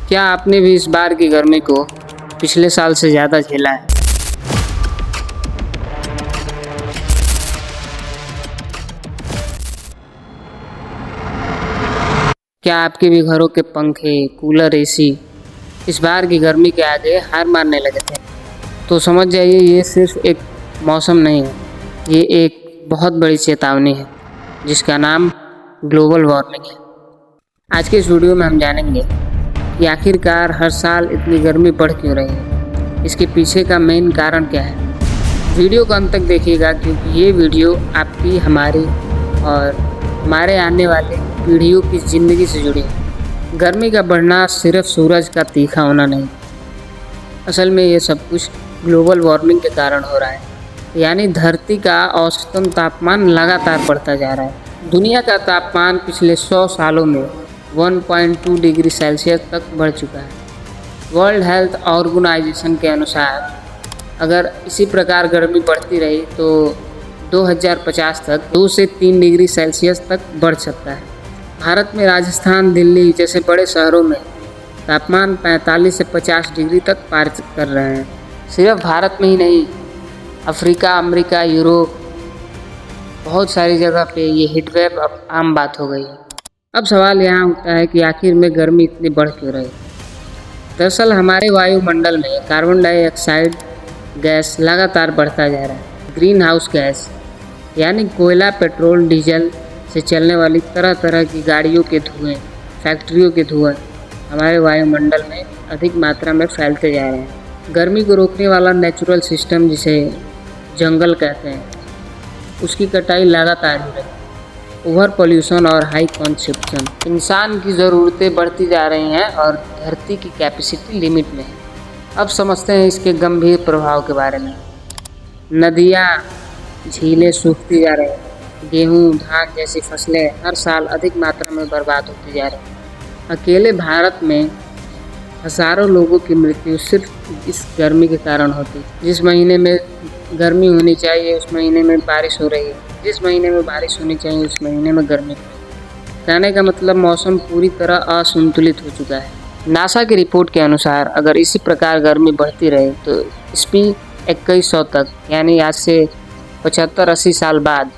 क्या आपने भी इस बार की गर्मी को पिछले साल से ज़्यादा झेला है? क्या आपके भी घरों के पंखे, कूलर, एसी इस बार की गर्मी के आगे हार मानने लगे थे? तो समझ जाइए, ये सिर्फ एक मौसम नहीं है, ये एक बहुत बड़ी चेतावनी है जिसका नाम ग्लोबल वार्मिंग है। आज के इस वीडियो में हम जानेंगे कि आखिरकार हर साल इतनी गर्मी बढ़ क्यों रही है, इसके पीछे का मेन कारण क्या है। वीडियो को अंत तक देखिएगा क्योंकि ये वीडियो आपकी, हमारी और हमारे आने वाले पीढ़ियों की ज़िंदगी से जुड़ी है। गर्मी का बढ़ना सिर्फ सूरज का तीखा होना नहीं, असल में ये सब कुछ ग्लोबल वार्मिंग के कारण हो रहा है, यानी धरती का औसतन तापमान लगातार बढ़ता जा रहा है। दुनिया का तापमान पिछले 100 सालों में 1.2 डिग्री सेल्सियस तक बढ़ चुका है। वर्ल्ड हेल्थ ऑर्गेनाइजेशन के अनुसार अगर इसी प्रकार गर्मी बढ़ती रही तो 2050 तक 2 से 3 डिग्री सेल्सियस तक बढ़ सकता है। भारत में राजस्थान, दिल्ली जैसे बड़े शहरों में तापमान 45 से 50 डिग्री तक पार कर रहे हैं। सिर्फ भारत में ही नहीं, अफ्रीका, अमेरिका, यूरोप, बहुत सारी जगह पे ये हीटवेव अब आम बात हो गई है। अब सवाल यहाँ उठता है कि आखिर में गर्मी इतनी बढ़ क्यों रही। दरअसल हमारे वायुमंडल में कार्बन डाइऑक्साइड गैस लगातार बढ़ता जा रहा है। ग्रीन हाउस गैस यानी कोयला, पेट्रोल, डीजल से चलने वाली तरह तरह की गाड़ियों के धुएँ, फैक्ट्रियों के धुएँ हमारे वायुमंडल में अधिक मात्रा में फैलते जा रहे हैं। गर्मी को रोकने वाला नेचुरल सिस्टम जिसे जंगल कहते हैं, उसकी कटाई लगातार हो रही है। ओवर पॉल्यूशन और हाई कंजप्शन, इंसान की ज़रूरतें बढ़ती जा रही हैं और धरती की कैपेसिटी लिमिट में है। अब समझते हैं इसके गंभीर प्रभाव के बारे में। नदियाँ, झीलें सूखती जा रही हैं। गेहूँ, धान जैसी फसलें हर साल अधिक मात्रा में बर्बाद होती जा रही हैं। अकेले भारत में हज़ारों लोगों की मृत्यु सिर्फ इस गर्मी के कारण होती है। जिस महीने में गर्मी होनी चाहिए उस महीने में बारिश हो रही है, जिस महीने में बारिश होनी चाहिए उस महीने में गर्मी हो रही है। कहने का मतलब मौसम पूरी तरह असंतुलित हो चुका है। नासा की रिपोर्ट के अनुसार अगर इसी प्रकार गर्मी बढ़ती रहे तो ईस्वी 2100 तक, यानी आज से 75-80 साल बाद,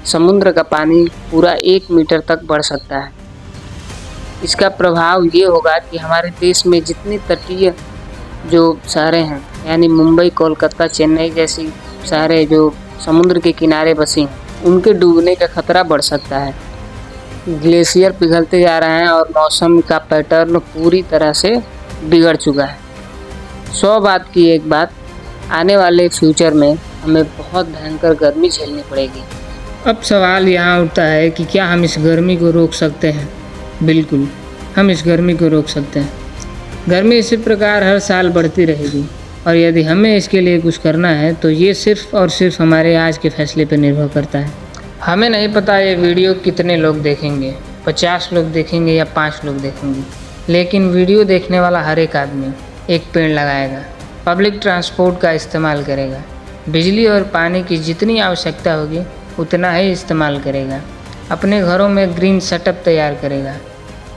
समुद्र का पानी पूरा 1 मीटर तक बढ़ सकता है। इसका प्रभाव ये होगा कि हमारे देश में जितनी तटीय जो शहरें हैं, यानी मुंबई, कोलकाता, चेन्नई जैसी शहरें जो समुद्र के किनारे बसी हैं, उनके डूबने का खतरा बढ़ सकता है। ग्लेशियर पिघलते जा रहे हैं और मौसम का पैटर्न पूरी तरह से बिगड़ चुका है। 100 बात की एक बात, आने वाले फ्यूचर में हमें बहुत भयंकर गर्मी झेलनी पड़ेगी। अब सवाल यहाँ उठता है कि क्या हम इस गर्मी को रोक सकते हैं? बिल्कुल, हम इस गर्मी को रोक सकते हैं। गर्मी इसी प्रकार हर साल बढ़ती रहेगी और यदि हमें इसके लिए कुछ करना है तो ये सिर्फ़ और सिर्फ हमारे आज के फैसले पर निर्भर करता है। हमें नहीं पता ये वीडियो कितने लोग देखेंगे, 50 लोग देखेंगे या 5 लोग देखेंगे, लेकिन वीडियो देखने वाला हर एक आदमी एक पेड़ लगाएगा, पब्लिक ट्रांसपोर्ट का इस्तेमाल करेगा, बिजली और पानी की जितनी आवश्यकता होगी उतना ही इस्तेमाल करेगा, अपने घरों में ग्रीन सेटअप तैयार करेगा,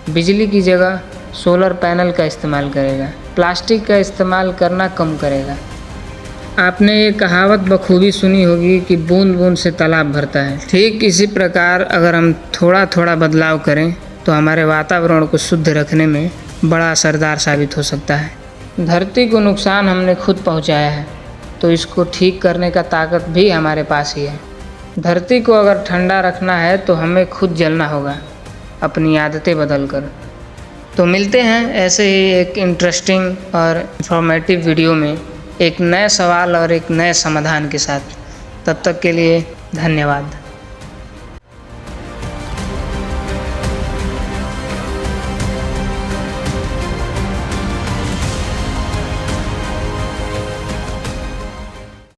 बिजली की जगह सोलर पैनल का इस्तेमाल करेगा, प्लास्टिक का इस्तेमाल करना कम करेगा। आपने ये कहावत बखूबी सुनी होगी कि बूंद बूंद से तालाब भरता है। ठीक इसी प्रकार अगर हम थोड़ा थोड़ा बदलाव करें तो हमारे वातावरण को शुद्ध रखने में बड़ा असरदार साबित हो सकता है। धरती को नुकसान हमने खुद पहुंचाया है, तो इसको ठीक करने का ताकत भी हमारे पास ही है। धरती को अगर ठंडा रखना है तो हमें खुद जलना होगा, अपनी आदतें बदल कर। तो मिलते हैं ऐसे ही एक इंटरेस्टिंग और इंफॉर्मेटिव वीडियो में एक नए सवाल और एक नए समाधान के साथ। तब तक के लिए धन्यवाद।